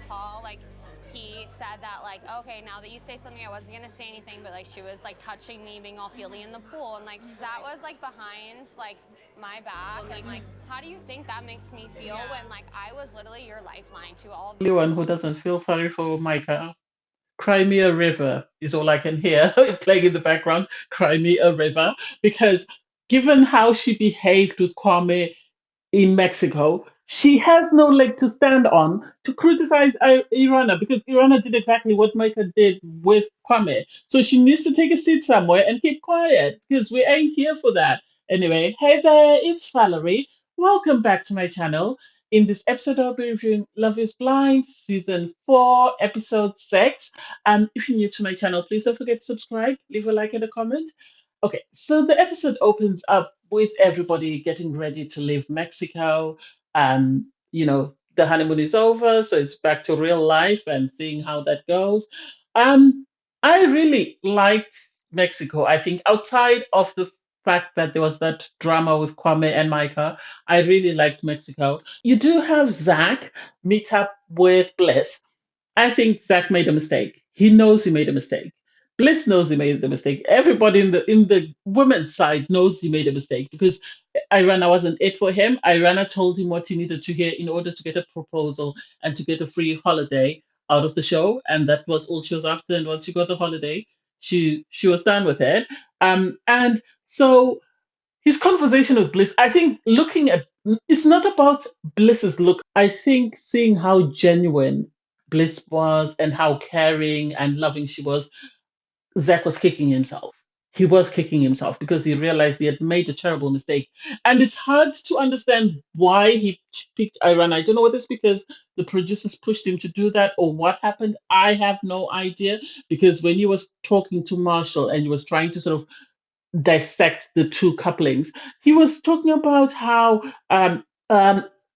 call, like he said that like, okay, now that you say something, I wasn't gonna say anything, but like she was like touching me, being all feely in the pool, and like that was like behind like my back, and like how do you think that makes me feel when like I was literally your lifeline to all of Anyone who doesn't feel sorry for Micah, cry me a river is all I can hear playing in the background. Cry me a river. Because given how she behaved with Kwame in Mexico, she has no leg to stand on to criticize Irana because Irana did exactly what Micah did with Kwame. So she needs to take a seat somewhere and keep quiet because we ain't here for that. Anyway, hey there, it's Valerie. Welcome back to my channel. In this episode, I'll be reviewing Love is Blind, Season 4, Episode 6. If you're new to my channel, please don't forget to subscribe, leave a like and a comment. Okay, so the episode opens up with everybody getting ready to leave Mexico. The honeymoon is over, so it's back to real life and seeing how that goes. Um, I really liked Mexico. I think outside of the fact that there was that drama with Kwame and Micah, I really liked Mexico. You do have Zach meet up with Bliss. I think Zach made a mistake. He knows he made a mistake. Bliss knows he made the mistake. Everybody in the women's side knows he made a mistake because Irana wasn't it for him. Irana told him what he needed to hear in order to get a proposal and to get a free holiday out of the show, and that was all she was after. And once she got the holiday, she was done with it. And so his conversation with Bliss, I think looking at it's not about Bliss's look. I think seeing how genuine Bliss was and how caring and loving she was, Zach was kicking himself. He was kicking himself because he realized he had made a terrible mistake. And it's hard to understand why he picked Iran. I don't know whether it's because the producers pushed him to do that or what happened. I have no idea. Because when he was talking to Marshall and he was trying to sort of dissect the two couplings. He was talking about how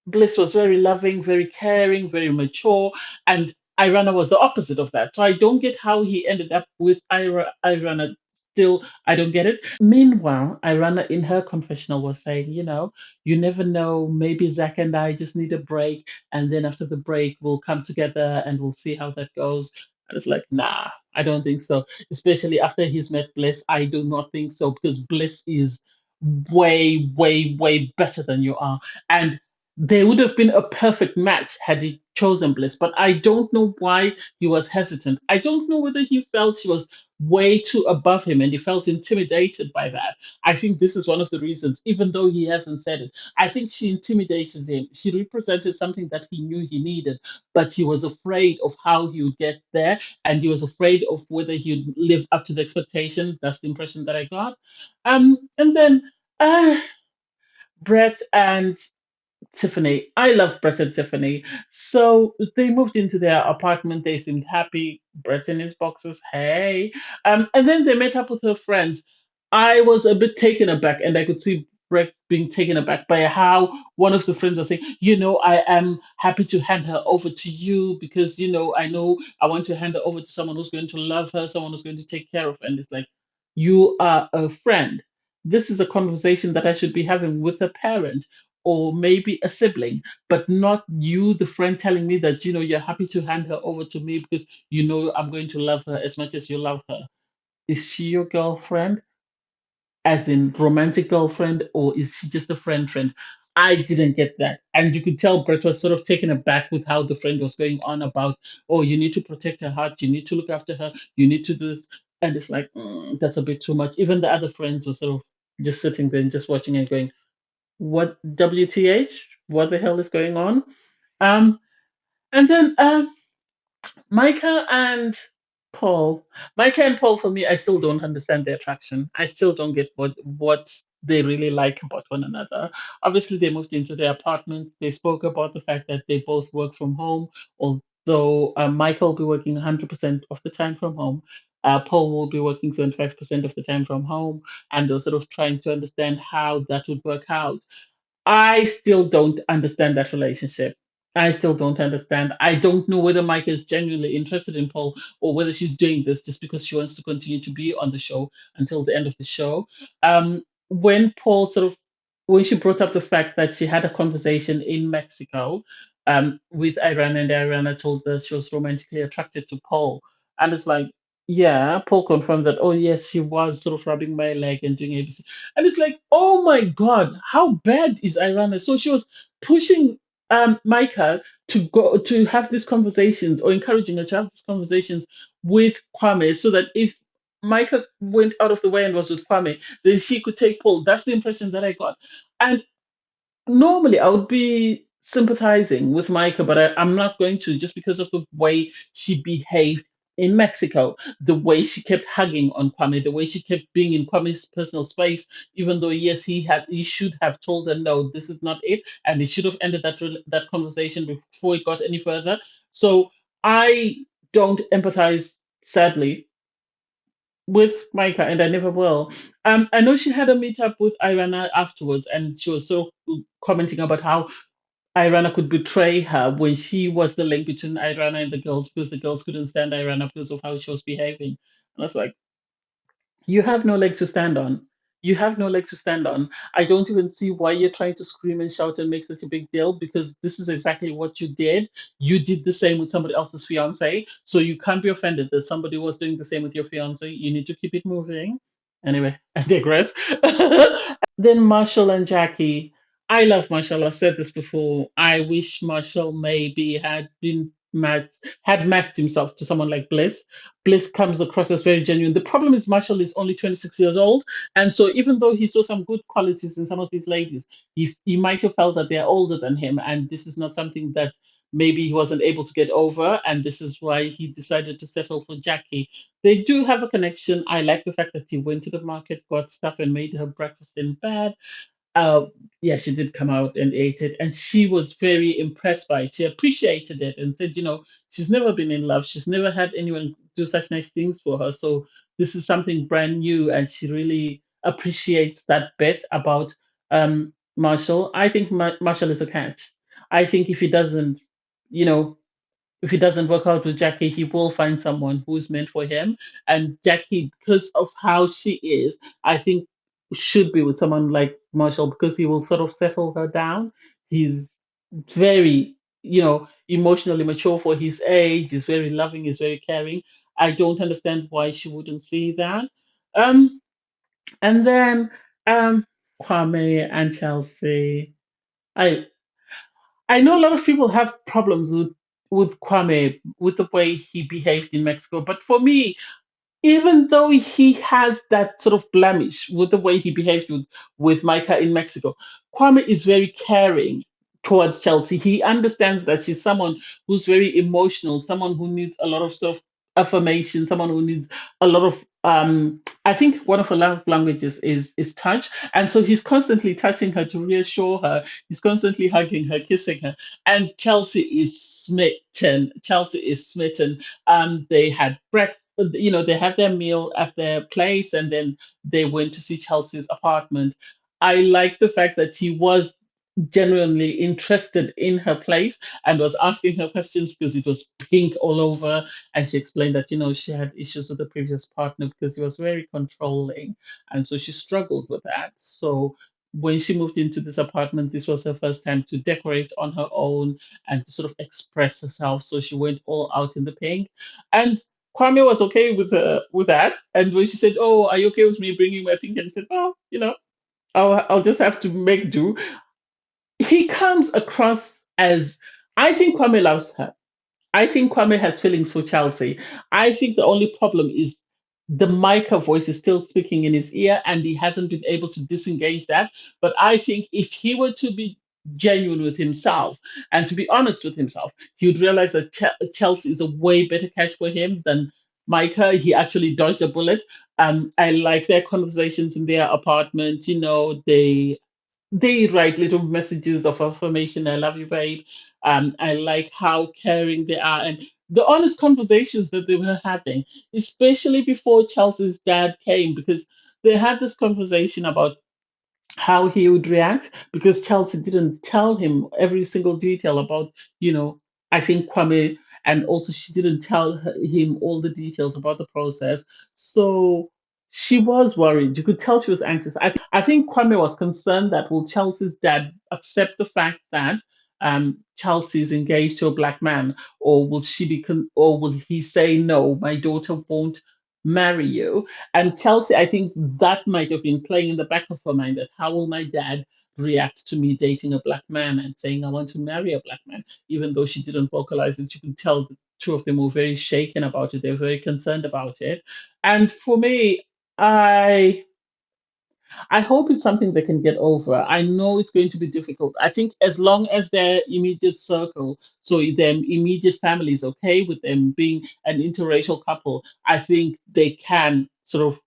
Bliss was very loving, very caring, very mature, and Irana was the opposite of that. So I don't get how he ended up with Irana. Still, I don't get it. Meanwhile, Irana in her confessional was saying, you never know. Maybe Zach and I just need a break, and then after the break, we'll come together and we'll see how that goes. I was like, nah, I don't think so, especially after he's met Bliss. I do not think so because Bliss is way, way, way better than you are. And they would have been a perfect match had he chosen Bliss. But I don't know why he was hesitant. I don't know whether he felt she was way too above him and he felt intimidated by that. I think this is one of the reasons, even though he hasn't said it. I think she intimidated him. She represented something that he knew he needed, but he was afraid of how he would get there and he was afraid of whether he'd live up to the expectation. That's the impression that I got. And then uh, Brett and Tiffany. I love Brett and Tiffany. So they moved into their apartment. They seemed happy. Brett in his boxes. Hey. And then they met up with her friends. I was a bit taken aback, and I could see Brett being taken aback by how one of the friends was saying, I am happy to hand her over to you because, I know I want to hand her over to someone who's going to love her, someone who's going to take care of her. And it's like, you are a friend. This is a conversation that I should be having with a parent or maybe a sibling, but not you, the friend, telling me that you're happy to hand her over to me because I'm going to love her as much as you love her. Is she your girlfriend, as in romantic girlfriend, or is she just a friend? I didn't get that. And you could tell Brett was sort of taken aback with how the friend was going on about, oh, you need to protect her heart, you need to look after her, you need to do this. And it's like, that's a bit too much. Even the other friends were sort of just sitting there and just watching and going, what WTH? What the hell is going on? Um, and then Micah and Paul. Micah and Paul, for me, I still don't understand their attraction. I still don't get what they really like about one another. Obviously, they moved into their apartment. They spoke about the fact that they both work from home, although Michael will be working 100% of the time from home. Paul will be working 75% of the time from home, and they're sort of trying to understand how that would work out. I still don't understand that relationship. I still don't understand. I don't know whether Micah is genuinely interested in Paul or whether she's doing this just because she wants to continue to be on the show until the end of the show. When Paul sort of when she brought up the fact that she had a conversation in Mexico with Irana, and Irana told that she was romantically attracted to Paul. And it's like, yeah, Paul confirmed that, oh, yes, she was sort of rubbing my leg and doing ABC. And it's like, oh my God, how bad is Irana? So she was pushing Micah to go to have these conversations, or encouraging her to have these conversations with Kwame, so that if Micah went out of the way and was with Kwame, then she could take Paul. That's the impression that I got. And normally I would be sympathizing with Micah, but I'm not going to, just because of the way she behaved in Mexico, the way she kept hugging on Kwame, the way she kept being in Kwame's personal space, even though yes, he should have told her no, this is not it, and he should have ended that conversation before it got any further. So I don't empathize, sadly, with Micah, and I never will. I know she had a meetup with Irana afterwards, and she was sort of commenting about how Irana could betray her when she was the link between Irana and the girls, because the girls couldn't stand Irana because of how she was behaving. And I was like, you have no leg to stand on. You have no leg to stand on. I don't even see why you're trying to scream and shout and make such a big deal, because this is exactly what you did. You did the same with somebody else's fiance. So you can't be offended that somebody was doing the same with your fiance. You need to keep it moving. Anyway, I digress. Then Marshall and Jackie. I love Marshall. I've said this before. I wish Marshall maybe had matched himself to someone like Bliss. Bliss comes across as very genuine. The problem is Marshall is only 26 years old, and so even though he saw some good qualities in some of these ladies, he might have felt that they're older than him, and this is not something that maybe he wasn't able to get over, and this is why he decided to settle for Jackie. They do have a connection. I like the fact that he went to the market, got stuff, and made her breakfast in bed. uh, yeah, she did come out and ate it, and she was very impressed by it. She appreciated it and said, she's never been in love. She's never had anyone do such nice things for her. So this is something brand new, and she really appreciates that bit about Marshall. I think Marshall is a catch. I think you know, if he doesn't work out with Jackie, he will find someone who's meant for him. And Jackie, because of how she is, I think should be with someone like Marshall, because he will sort of settle her down. He's very, emotionally mature for his age. He's very loving. He's very caring. I don't understand why she wouldn't see that. Um, and then Kwame and Chelsea. I I know a lot of people have problems with Kwame, with the way he behaved in Mexico, but for me, even though he has that sort of blemish with the way he behaved with Micah in Mexico, Kwame is very caring towards Chelsea. He understands that she's someone who's very emotional, someone who needs a lot of sort of affirmation, someone who needs a lot of I think one of her love languages is touch. And so he's constantly touching her to reassure her. He's constantly hugging her, kissing her. And Chelsea is smitten. Chelsea is smitten. They had breakfast, they had their meal at their place, and then they went to see Chelsea's apartment. I like the fact that he was genuinely interested in her place and was asking her questions, because it was pink all over. And she explained that, she had issues with the previous partner because he was very controlling. And so she struggled with that. So when she moved into this apartment, this was her first time to decorate on her own and to sort of express herself. So she went all out in the pink. And Kwame was okay with that. And when she said, "Oh, are you okay with me bringing my pink?" And he said, "Well, I'll just have to make do." He comes across as, I think Kwame loves her. I think Kwame has feelings for Chelsea. I think the only problem is the Micah voice is still speaking in his ear, and he hasn't been able to disengage that. But I think if he were to be genuine with himself and to be honest with himself, he would realize that Chelsea is a way better catch for him than Micah. He actually dodged a bullet. I like their conversations in their apartment. They write little messages of affirmation. I love you, babe. I like how caring they are, and the honest conversations that they were having, especially before Chelsea's dad came, because they had this conversation about how he would react, because Chelsea didn't tell him every single detail about, I think Kwame, and also she didn't tell him all the details about the process. So she was worried. You could tell she was anxious. I think Kwame was concerned that will Chelsea's dad accept the fact that Chelsea is engaged to a black man, or will or will he say no? My daughter won't marry you. And Chelsea, I think that might have been playing in the back of her mind that how will my dad react to me dating a black man and saying I want to marry a black man, even though she didn't vocalize it. You could tell the two of them were very shaken about it. They're very concerned about it. And for me, I I hope it's something they can get over. I know it's going to be difficult. I think as long as their immediate circle, so their immediate family is okay with them being an interracial couple, I think they can sort of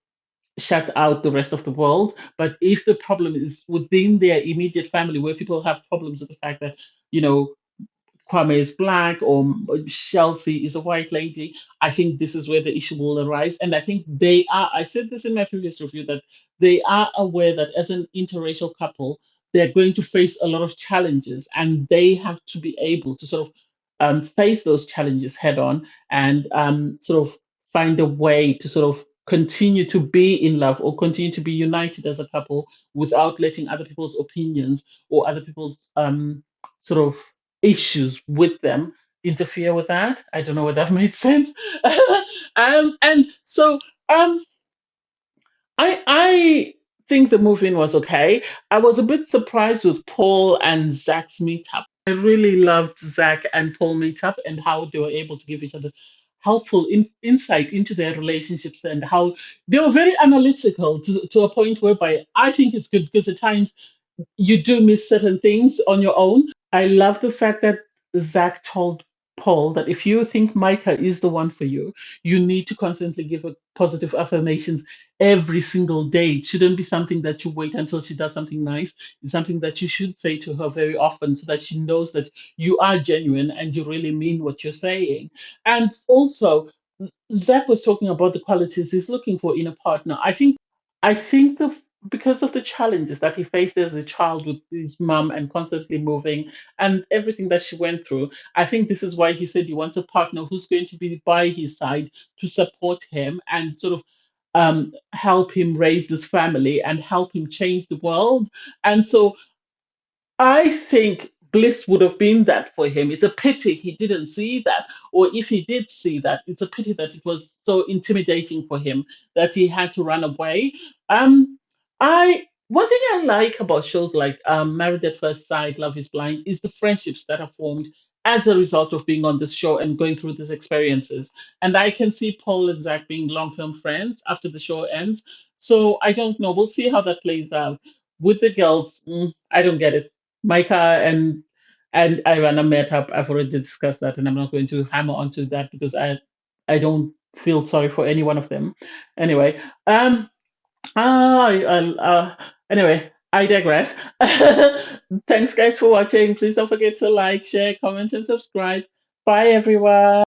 shut out the rest of the world. But if the problem is within their immediate family, where people have problems with the fact that, you know, Kwame is black or Chelsea is a white lady, I think this is where the issue will arise. And I think they are, I said this in my previous review, that they are aware that as an interracial couple, they're going to face a lot of challenges and they have to be able to sort of face those challenges head on and sort of find a way to sort of continue to be in love or continue to be united as a couple without letting other people's opinions or other people's sort of issues with them interfere with that. I don't know whether that made sense. And so um, I think the movie was okay. I was a bit surprised with Paul and Zach's meetup. I really loved Zach and Paul meetup and how they were able to give each other helpful insight into their relationships and how they were very analytical to a point whereby I think it's good because at times you do miss certain things on your own. I love the fact that Zach told Paul that if you think Micah is the one for you, you need to constantly give her positive affirmations every single day. It shouldn't be something that you wait until she does something nice. It's something that you should say to her very often so that she knows that you are genuine and you really mean what you're saying. And also, Zach was talking about the qualities he's looking for in a partner. I think because of the challenges that he faced as a child with his mum and constantly moving and everything that she went through, I think this is why he said he wants a partner who's going to be by his side to support him and sort of help him raise this family and help him change the world. And so I think Bliss would have been that for him. It's a pity he didn't see that. Or if he did see that, it's a pity that it was so intimidating for him that he had to run away. I One thing I like about shows like Married at First Sight, Love is Blind, is the friendships that are formed as a result of being on this show and going through these experiences. And I can see Paul and Zach being long-term friends after the show ends. So I don't know. We'll see how that plays out. With the girls, I don't get it. Micah and Irina met up. I've already discussed that, and I'm not going to hammer onto that because I don't feel sorry for any one of them. Anyway, anyway, I digress. Thanks, guys, for watching. Please don't forget to like, share, comment, and subscribe. Bye, everyone.